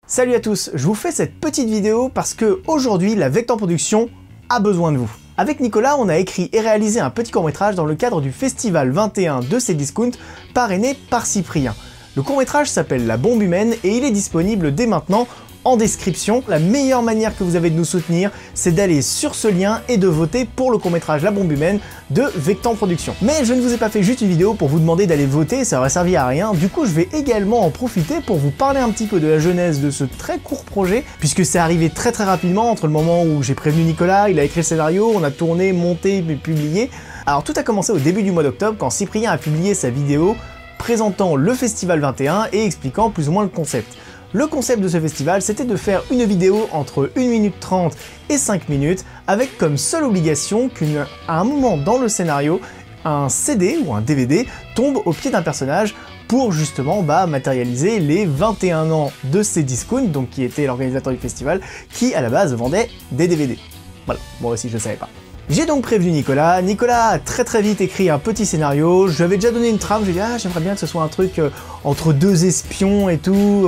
Salut à tous, je vous fais cette petite vidéo parce que aujourd'hui la Vector Production a besoin de vous. Avec Nicolas, on a écrit et réalisé un petit court-métrage dans le cadre du Festival 21 de Cdiscount, parrainé par Cyprien. Le court-métrage s'appelle La Bombe Humaine et il est disponible dès maintenant en description. La meilleure manière que vous avez de nous soutenir, c'est d'aller sur ce lien et de voter pour le court-métrage La Bombe Humaine de Vector Production. Mais je ne vous ai pas fait juste une vidéo pour vous demander d'aller voter, ça aurait servi à rien. Du coup, je vais également en profiter pour vous parler un petit peu de la genèse de ce très court projet, puisque c'est arrivé très rapidement entre le moment où j'ai prévenu Nicolas, il a écrit le scénario, on a tourné, monté, puis publié. Alors tout a commencé au début du mois d'octobre quand Cyprien a publié sa vidéo présentant le Festival 21 et expliquant plus ou moins le concept. Le concept de ce festival, c'était de faire une vidéo entre 1 minute 30 et 5 minutes, avec comme seule obligation qu'à un moment dans le scénario, un CD ou un DVD tombe au pied d'un personnage pour justement matérialiser les 21 ans de Cdiscount, donc qui était l'organisateur du festival, qui à la base vendait des DVD. Voilà, moi aussi je ne savais pas. J'ai donc prévenu Nicolas. Nicolas a très vite écrit un petit scénario. Je lui avais déjà donné une trame, je lui ai dit j'aimerais bien que ce soit un truc entre deux espions et tout.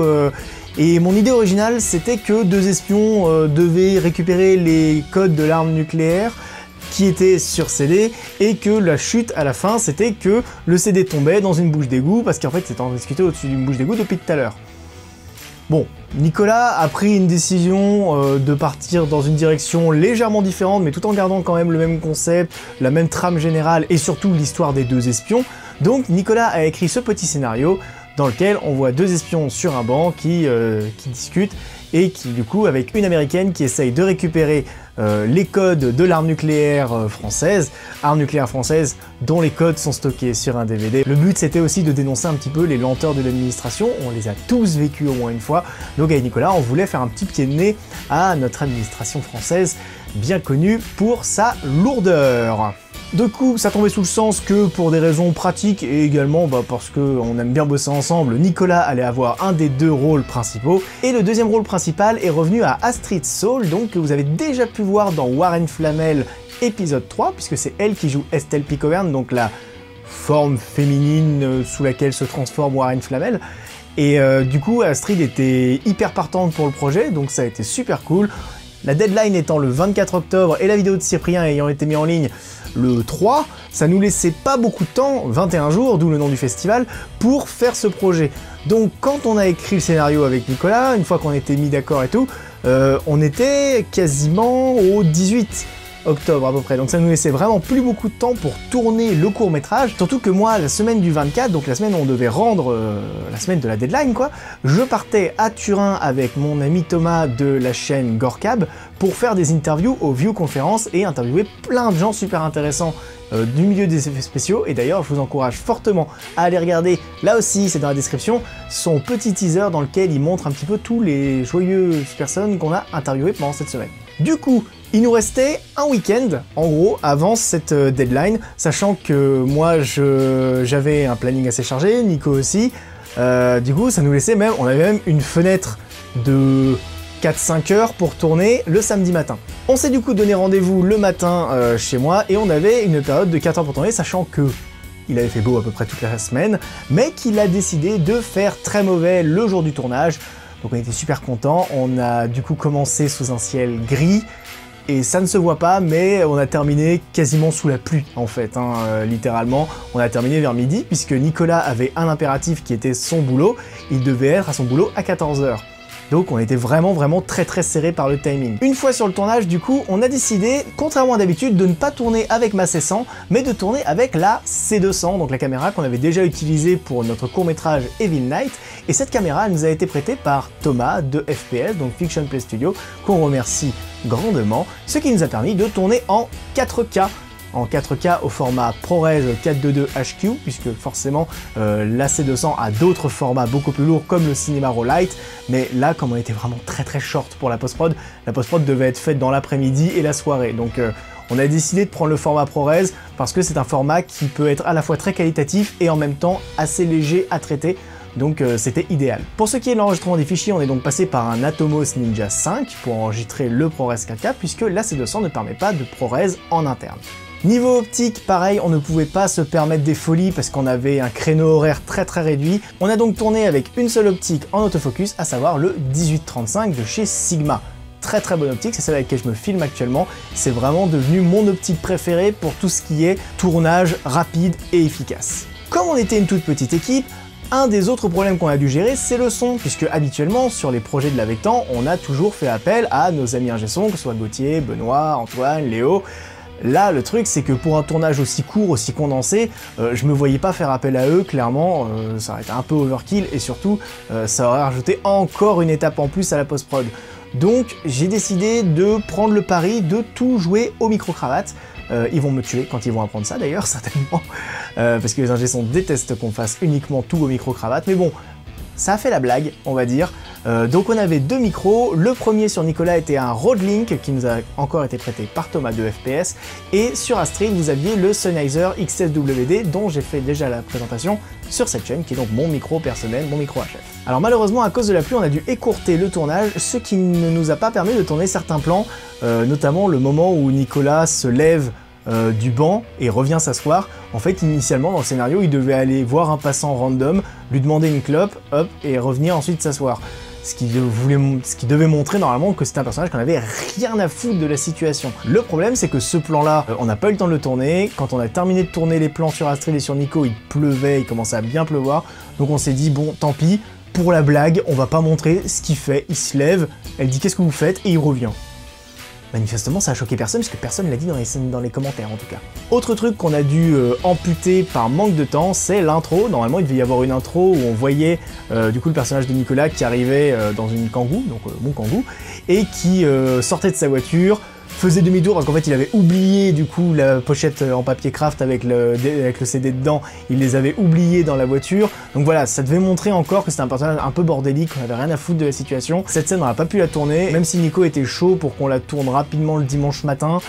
Et mon idée originale, c'était que deux espions devaient récupérer les codes de l'arme nucléaire qui étaient sur CD, et que la chute à la fin, c'était que le CD tombait dans une bouche d'égout, parce qu'en fait c'était en discuté au-dessus d'une bouche d'égout depuis tout à l'heure. Bon, Nicolas a pris une décision de partir dans une direction légèrement différente, mais tout en gardant quand même le même concept, la même trame générale, et surtout l'histoire des deux espions. Donc Nicolas a écrit ce petit scénario, dans lequel on voit deux espions sur un banc qui discutent, et qui du coup avec une américaine qui essaye de récupérer les codes de l'arme nucléaire française, dont les codes sont stockés sur un DVD. Le but c'était aussi de dénoncer un petit peu les lenteurs de l'administration, on les a tous vécues au moins une fois, donc avec Nicolas on voulait faire un petit pied de nez à notre administration française, bien connue pour sa lourdeur. Du coup, ça tombait sous le sens que pour des raisons pratiques et également parce qu'on aime bien bosser ensemble, Nicolas allait avoir un des deux rôles principaux. Et le deuxième rôle principal est revenu à Astrid Saul, donc que vous avez déjà pu voir dans Warren Flamel épisode 3, puisque c'est elle qui joue Estelle Picoverne, donc la forme féminine sous laquelle se transforme Warren Flamel. Et du coup, Astrid était hyper partante pour le projet, donc ça a été super cool. La deadline étant le 24 octobre et la vidéo de Cyprien ayant été mise en ligne le 3, ça nous laissait pas beaucoup de temps, 21 jours, d'où le nom du festival, pour faire ce projet. Donc quand on a écrit le scénario avec Nicolas, une fois qu'on était mis d'accord et tout, on était quasiment au 18 octobre à peu près, donc ça nous laissait vraiment plus beaucoup de temps pour tourner le court-métrage, surtout que moi, la semaine du 24, donc la semaine où on devait rendre, la semaine de la deadline quoi, je partais à Turin avec mon ami Thomas de la chaîne Gorkab pour faire des interviews aux Viewconférences et interviewer plein de gens super intéressants du milieu des effets spéciaux, et d'ailleurs je vous encourage fortement à aller regarder, là aussi c'est dans la description, son petit teaser dans lequel il montre un petit peu tous les joyeuses personnes qu'on a interviewées pendant cette semaine. Du coup, il nous restait un week-end, en gros, avant cette deadline, sachant que moi j'avais un planning assez chargé, Nico aussi, du coup ça nous laissait même, on avait même une fenêtre de 4-5 heures pour tourner le samedi matin. On s'est du coup donné rendez-vous le matin chez moi, et on avait une période de 4 heures pour tourner, sachant que il avait fait beau à peu près toute la semaine, mais qu'il a décidé de faire très mauvais le jour du tournage. Donc on était super contents, on a du coup commencé sous un ciel gris, et ça ne se voit pas, mais on a terminé quasiment sous la pluie en fait, littéralement. On a terminé vers midi, puisque Nicolas avait un impératif qui était son boulot, il devait être à son boulot à 14 h. Donc on était vraiment très serré par le timing. Une fois sur le tournage, du coup, on a décidé, contrairement à d'habitude, de ne pas tourner avec ma C100, mais de tourner avec la C200, donc la caméra qu'on avait déjà utilisée pour notre court-métrage Evil Night. Et cette caméra, elle nous a été prêtée par Thomas de FPS, donc Fiction Play Studio, qu'on remercie grandement, ce qui nous a permis de tourner en 4K. En 4K au format ProRes 422 HQ, puisque forcément la C200 a d'autres formats beaucoup plus lourds comme le Cinema Raw Lite, mais là comme on était vraiment très short pour la post-prod devait être faite dans l'après-midi et la soirée, donc on a décidé de prendre le format ProRes parce que c'est un format qui peut être à la fois très qualitatif et en même temps assez léger à traiter, donc c'était idéal. Pour ce qui est de l'enregistrement des fichiers, on est donc passé par un Atomos Ninja 5 pour enregistrer le ProRes 4K, puisque la C200 ne permet pas de ProRes en interne. Niveau optique, pareil, on ne pouvait pas se permettre des folies parce qu'on avait un créneau horaire très réduit. On a donc tourné avec une seule optique en autofocus, à savoir le 18-35 de chez Sigma. Très bonne optique, c'est celle avec laquelle je me filme actuellement. C'est vraiment devenu mon optique préférée pour tout ce qui est tournage rapide et efficace. Comme on était une toute petite équipe, un des autres problèmes qu'on a dû gérer, c'est le son, puisque habituellement, sur les projets de la Vectan, on a toujours fait appel à nos amis ingé son, que ce soit Gauthier, Benoît, Antoine, Léo. Là, le truc, c'est que pour un tournage aussi court, aussi condensé, je me voyais pas faire appel à eux, clairement, ça aurait été un peu overkill, et surtout, ça aurait rajouté encore une étape en plus à la post-prod. Donc, j'ai décidé de prendre le pari de tout jouer au micro-cravate. Ils vont me tuer quand ils vont apprendre ça d'ailleurs, certainement, parce que les ingé son détestent qu'on fasse uniquement tout au micro-cravate, mais bon, ça a fait la blague, on va dire. Donc on avait deux micros, le premier sur Nicolas était un Rode Link qui nous a encore été prêté par Thomas de FPS, et sur Astrid vous aviez le Sennheiser XSWD dont j'ai fait déjà la présentation sur cette chaîne, qui est donc mon micro personnel, mon micro HF. Alors malheureusement à cause de la pluie on a dû écourter le tournage, ce qui ne nous a pas permis de tourner certains plans, notamment le moment où Nicolas se lève du banc et revient s'asseoir. En fait, initialement dans le scénario, il devait aller voir un passant random, lui demander une clope, hop, et revenir ensuite s'asseoir. Ce qui devait montrer normalement que c'était un personnage qu'on avait rien à foutre de la situation. Le problème, c'est que ce plan-là, on n'a pas eu le temps de le tourner. Quand on a terminé de tourner les plans sur Astrid et sur Nico, il pleuvait, il commençait à bien pleuvoir. Donc on s'est dit, bon, tant pis, pour la blague, on va pas montrer ce qu'il fait. Il se lève, elle dit qu'est-ce que vous faites, et il revient. Manifestement, ça a choqué personne, parce que personne ne l'a dit dans les commentaires, en tout cas. Autre truc qu'on a dû amputer par manque de temps, c'est l'intro. Normalement, il devait y avoir une intro où on voyait du coup le personnage de Nicolas qui arrivait dans une Kangoo, donc mon Kangoo, et qui sortait de sa voiture, faisait demi-tour parce qu'en fait il avait oublié du coup la pochette en papier craft avec le CD dedans, il les avait oubliés dans la voiture, donc voilà, ça devait montrer encore que c'était un personnage un peu bordélique, on avait rien à foutre de la situation. Cette scène on n'a pas pu la tourner, même si Nico était chaud pour qu'on la tourne rapidement le dimanche matin.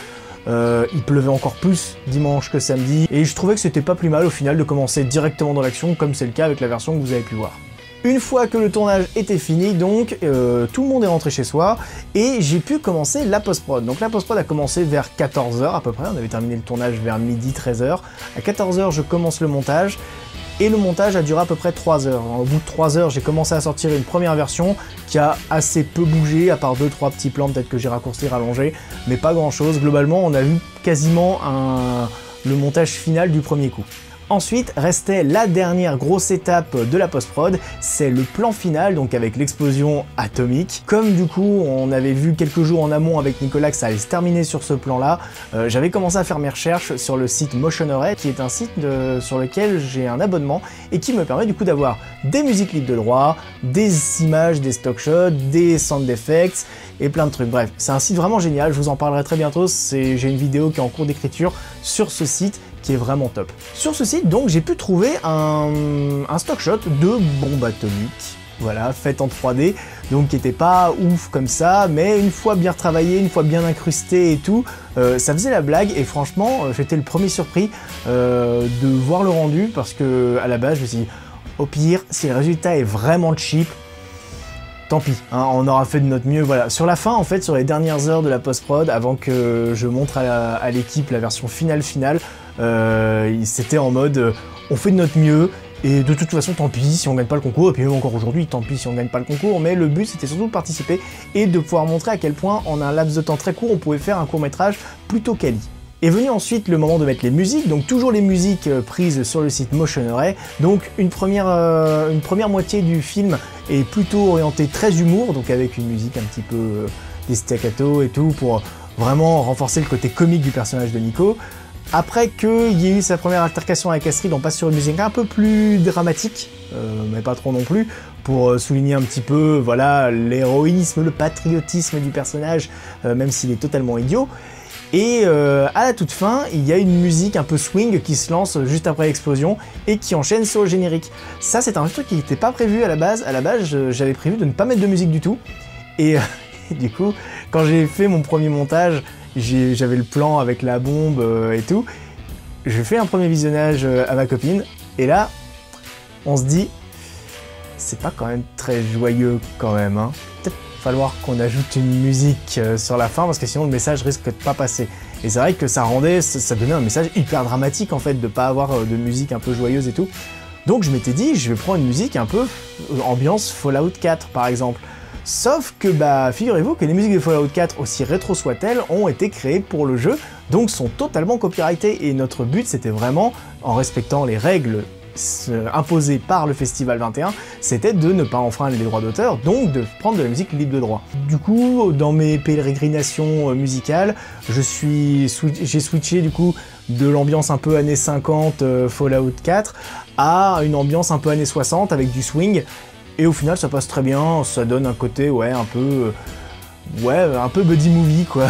Il pleuvait encore plus dimanche que samedi, et je trouvais que c'était pas plus mal au final de commencer directement dans l'action, comme c'est le cas avec la version que vous avez pu voir. Une fois que le tournage était fini, donc, tout le monde est rentré chez soi, et j'ai pu commencer la post-prod. Donc la post-prod a commencé vers 14 h à peu près, on avait terminé le tournage vers midi, 13 h. À 14 h, je commence le montage, et le montage a duré à peu près 3 heures. Au bout de 3 heures, j'ai commencé à sortir une première version qui a assez peu bougé, à part 2-3 petits plans, peut-être que j'ai raccourci, rallongé, mais pas grand-chose. Globalement, on a vu quasiment le montage final du premier coup. Ensuite, restait la dernière grosse étape de la post-prod, c'est le plan final, donc avec l'explosion atomique. Comme du coup, on avait vu quelques jours en amont avec Nicolas que ça allait se terminer sur ce plan-là, j'avais commencé à faire mes recherches sur le site Motion Array, qui est un site sur lequel j'ai un abonnement et qui me permet du coup d'avoir des musiques libres de droit, des images, des stock shots, des sound effects et plein de trucs. Bref, c'est un site vraiment génial, je vous en parlerai très bientôt, j'ai une vidéo qui est en cours d'écriture sur ce site, qui est vraiment top. Sur ce site, donc, j'ai pu trouver un stock shot de bombe atomique, voilà, faite en 3D, donc qui était pas ouf comme ça, mais une fois bien retravaillé, une fois bien incrusté et tout, ça faisait la blague, et franchement, j'étais le premier surpris de voir le rendu, parce que à la base, je me suis dit, au pire, si le résultat est vraiment cheap, tant pis, hein, on aura fait de notre mieux, voilà. Sur la fin, en fait, sur les dernières heures de la post-prod, avant que je montre à l'équipe la version finale, c'était en mode, on fait de notre mieux, et de toute façon, tant pis si on gagne pas le concours, et puis même encore aujourd'hui, tant pis si on gagne pas le concours, mais le but, c'était surtout de participer, et de pouvoir montrer à quel point, en un laps de temps très court, on pouvait faire un court-métrage plutôt quali. Est venu ensuite le moment de mettre les musiques, donc toujours les musiques prises sur le site Motion Array. Donc une première moitié du film est plutôt orientée très humour, donc avec une musique un petit peu des staccato et tout, pour vraiment renforcer le côté comique du personnage de Nico. Après qu'il y ait eu sa première altercation avec Astrid, on passe sur une musique un peu plus dramatique, mais pas trop non plus, pour souligner un petit peu, voilà, l'héroïsme, le patriotisme du personnage, même s'il est totalement idiot. Et à la toute fin, il y a une musique un peu swing qui se lance juste après l'explosion et qui enchaîne sur le générique. Ça, c'est un truc qui n'était pas prévu à la base. À la base, j'avais prévu de ne pas mettre de musique du tout. Et du coup, quand j'ai fait mon premier montage, j'avais le plan avec la bombe et tout. Je fais un premier visionnage à ma copine. Et là, on se dit, c'est pas quand même très joyeux quand même, hein. falloir qu'on ajoute une musique sur la fin parce que sinon le message risque de pas passer. Et c'est vrai que ça donnait un message hyper dramatique en fait de pas avoir de musique un peu joyeuse et tout. Donc je m'étais dit, je vais prendre une musique un peu ambiance Fallout 4 par exemple. Sauf que figurez-vous que les musiques de Fallout 4, aussi rétro soient-elles, ont été créées pour le jeu, donc sont totalement copyrightées. Et notre but c'était vraiment, en respectant les règles imposé par le Festival 21, c'était de ne pas enfreindre les droits d'auteur, donc de prendre de la musique libre de droit. Du coup, dans mes pérégrinations musicales, j'ai switché du coup de l'ambiance un peu années 50 Fallout 4 à une ambiance un peu années 60 avec du swing, et au final ça passe très bien, ça donne un côté un peu buddy movie quoi,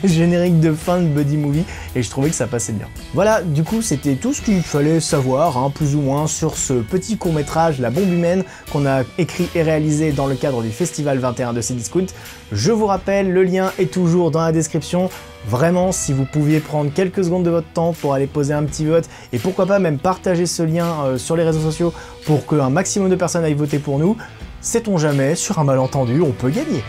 générique de fin de buddy movie, et je trouvais que ça passait bien. Voilà, du coup c'était tout ce qu'il fallait savoir, plus ou moins, sur ce petit court-métrage La Bombe Humaine qu'on a écrit et réalisé dans le cadre du Festival 21 de Cdiscount. Je vous rappelle, le lien est toujours dans la description. Vraiment, si vous pouviez prendre quelques secondes de votre temps pour aller poser un petit vote, et pourquoi pas même partager ce lien sur les réseaux sociaux pour qu'un maximum de personnes aillent voter pour nous, sait-on jamais, sur un malentendu, on peut gagner.